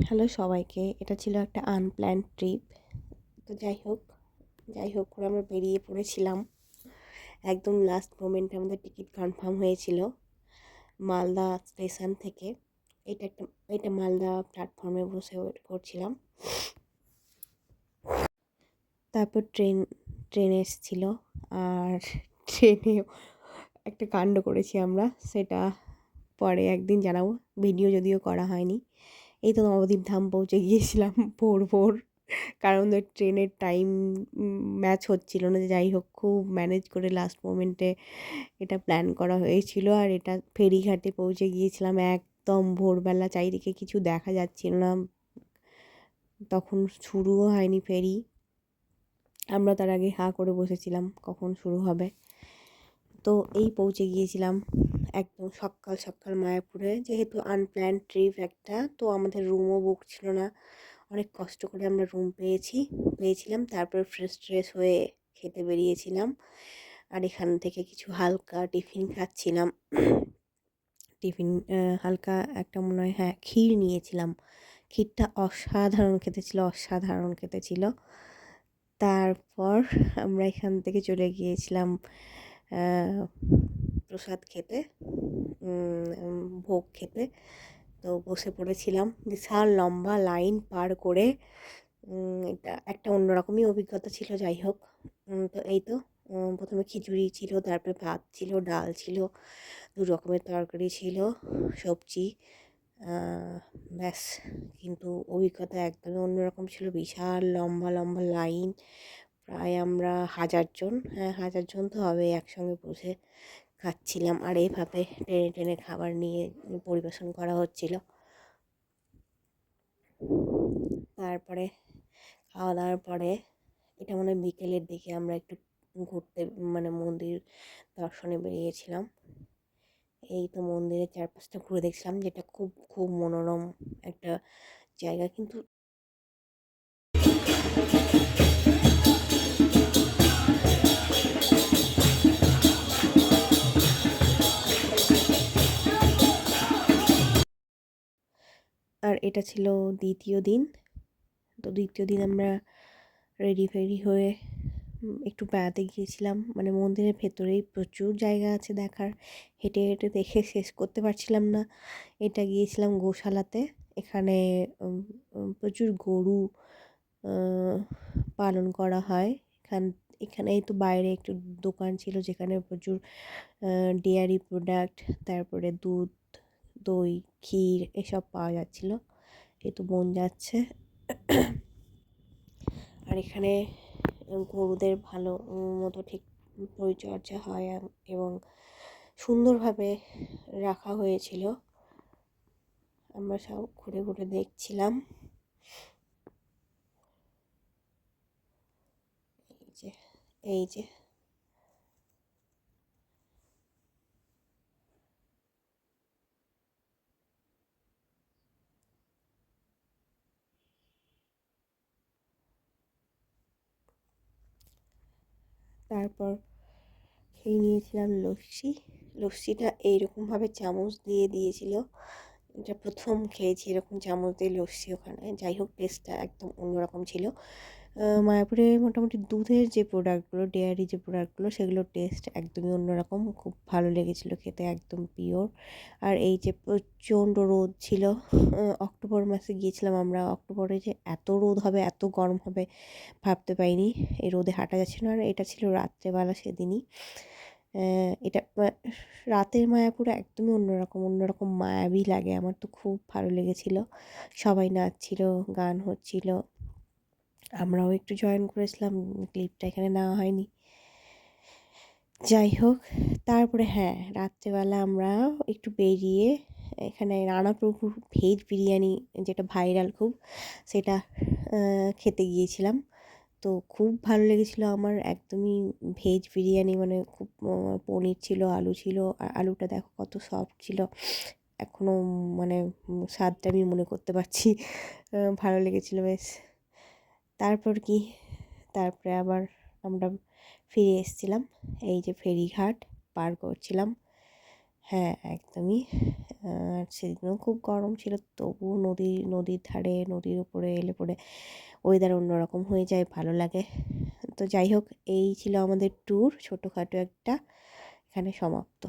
Hello সবাইকে। এটা ছিল একটা আনপ্ল্যান্ড ট্রিপ। তো যাই হোক করে আমরা বেরিয়ে পড়েছিলাম। একদম লাস্ট মোমেন্টে আমাদের টিকিট কনফার্ম হয়েছিল মালদা স্টেশন থেকে। এটা একটা এটা মালদা প্ল্যাটফর্মে বসে ওয়েট করছিলাম। তারপর ট্রেন এসেছিল। আর ট্রেনেও একটা কাণ্ড করেছি আমরা, সেটা পরে একদিন জানাবো। ভিডিও যদিও করা হয়নি। এই তো নবদ্বীপ ধাম পৌঁছে গিয়েছিলাম ভোর কারণ ওই ট্রেনের টাইম ম্যাচ হচ্ছিল না। যাই হোক, খুব ম্যানেজ করে লাস্ট মোমেন্টে এটা প্ল্যান করা হয়েছিল। আর এটা ফেরিঘাটে পৌঁছে গিয়েছিলাম একদম ভোরবেলা, চারিদিকে কিছু দেখা যাচ্ছিল না, তখন শুরুও হয়নি ফেরি। আমরা তার আগে হাঁ করে বসেছিলাম কখন শুরু হবে। তো এই পৌঁছে গিয়েছিলাম একদম সকাল সকাল মায়াপুরে। যেহেতু আনপ্ল্যান্ড ট্রিপ একটা, তো আমাদের রুমও বুক ছিল না। অনেক কষ্ট করে আমরা রুম পেয়েছিলাম। তারপর ফ্রেশ হয়ে খেতে বেরিয়েছিলাম। আর এখান থেকে কিছু হালকা টিফিন খাচ্ছিলাম। টিফিন হালকা একটা মনে হয়, হ্যাঁ, ক্ষীর নিয়েছিলাম। ক্ষীরটা অসাধারণ খেতে ছিল। তারপর আমরা এখান থেকে চলে গিয়েছিলাম প্রসাদ খেতে, ভোগ খেতে। তো বসে পড়েছিলাম বিশাল লম্বা লাইন পার করে। এটা একটা অন্যরকমই অভিজ্ঞতা ছিল। যাই হোক, তো এই তো প্রথমে খিচুড়ি ছিল, তারপরে ভাত ছিল, ডাল ছিল, দু রকমের তরকারি ছিল, সবজি। ব্যাস, কিন্তু অভিজ্ঞতা একদমই অন্যরকম ছিল। বিশাল লম্বা লম্বা লাইন, প্রায় আমরা 1000 জন, হ্যাঁ 1000 জন তো হবে, একসঙ্গে বসে খাচ্ছিলাম। আর এইভাবে টেনে টেনে খাবার নিয়ে পরিবেশন করা হচ্ছিল। তারপরে খাওয়া দাওয়ার পরে এটা মনে হয় বিকেলের দিকে আমরা একটু ঘুরতে, মানে মন্দির দর্শনে বেরিয়েছিলাম। এই তো মন্দিরের চারপাশটা ঘুরে দেখছিলাম, যেটা খুব খুব মনোরম একটা জায়গা। কিন্তু আর এটা ছিল দ্বিতীয় দিন। তো দ্বিতীয় দিন আমরা রেডি ফেডি হয়ে একটু বেড়াতে গিয়েছিলাম। মানে মন্দিরের ভেতরেই প্রচুর জায়গা আছে দেখার, হেঁটে হেঁটে দেখে শেষ করতে পারছিলাম না। এটা গিয়েছিলাম গোশালাতে। এখানে প্রচুর গরু পালন করা হয়। এখানে এই তো বাইরে একটু দোকান ছিল, যেখানে প্রচুর ডেয়ারি প্রোডাক্ট, তারপরে দুধ, দই, ক্ষীর এসব পাওয়া যাচ্ছিলো। এই তো বোন যাচ্ছে। আর এখানে গরুদের ভালো মতো ঠিক পরিচর্যা হয় এবং সুন্দরভাবে রাখা হয়েছিল। আমরা সব ঘুরে ঘুরে দেখছিলাম। এই যে তারপর খেয়ে নিয়েছিলাম লস্যিটা এইরকমভাবে চামচ দিয়ে দিয়েছিল। এটা প্রথম খেয়েছি এরকম চামচ দিয়ে লস্যি ওখানে। যাই হোক, টেস্টটা একদম অন্যরকম ছিল। মায়াপুরে মোটামুটি দুধের যে প্রোডাক্টগুলো, ডেয়ারি যে প্রোডাক্টগুলো, সেগুলোর টেস্ট একদমই অন্যরকম। খুব ভালো লেগেছিলো খেতে, একদম পিওর। আর এই যে প্রচণ্ড রোদ ছিল, অক্টোবর মাসে গিয়েছিলাম আমরা। অক্টোবরে যে এত রোদ হবে, এত গরম হবে ভাবতে পারিনি। এই রোদে হাঁটা যাচ্ছে না। আর এটা ছিল রাত্রেবেলা সেদিনই। এটা রাতের মায়াপুর একদমই অন্যরকম মায়াবী লাগে। আমার তো খুব ভালো লেগেছিলো। সবাই নাচছিল, গান হচ্ছিল, আমরাও একটু জয়েন করেছিলাম। ক্লিপটা এখানে নেওয়া হয়নি। যাই হোক, তারপরে হ্যাঁ, রাত্রেবেলা আমরা একটু বেরিয়ে এখানে রানাপ্রভুর ভেজ বিরিয়ানি, যেটা ভাইরাল খুব, সেটা খেতে গিয়েছিলাম। তো খুব ভালো লেগেছিলো আমার। একদমই ভেজ বিরিয়ানি, মানে খুব পনির ছিল, আলু ছিল, আর আলুটা দেখো কত সফট ছিল। এখনও মানে স্বাদটা আমি মনে করতে পারছি। ভালো লেগেছিলো বেশ। তারপরে আবার আমরা ফিরে এসেছিলাম। এই যে ফেরিঘাট পার করছিলাম। হ্যাঁ, একদমই। আর সেদিনও খুব গরম ছিল। তবুও নদীর ধারে, নদীর উপরে এলে পরে ওয়েদার অন্যরকম হয়ে যায়, ভালো লাগে। তো যাই হোক, এই ছিল আমাদের ট্যুর, ছোটোখাটো একটা, এখানে সমাপ্ত।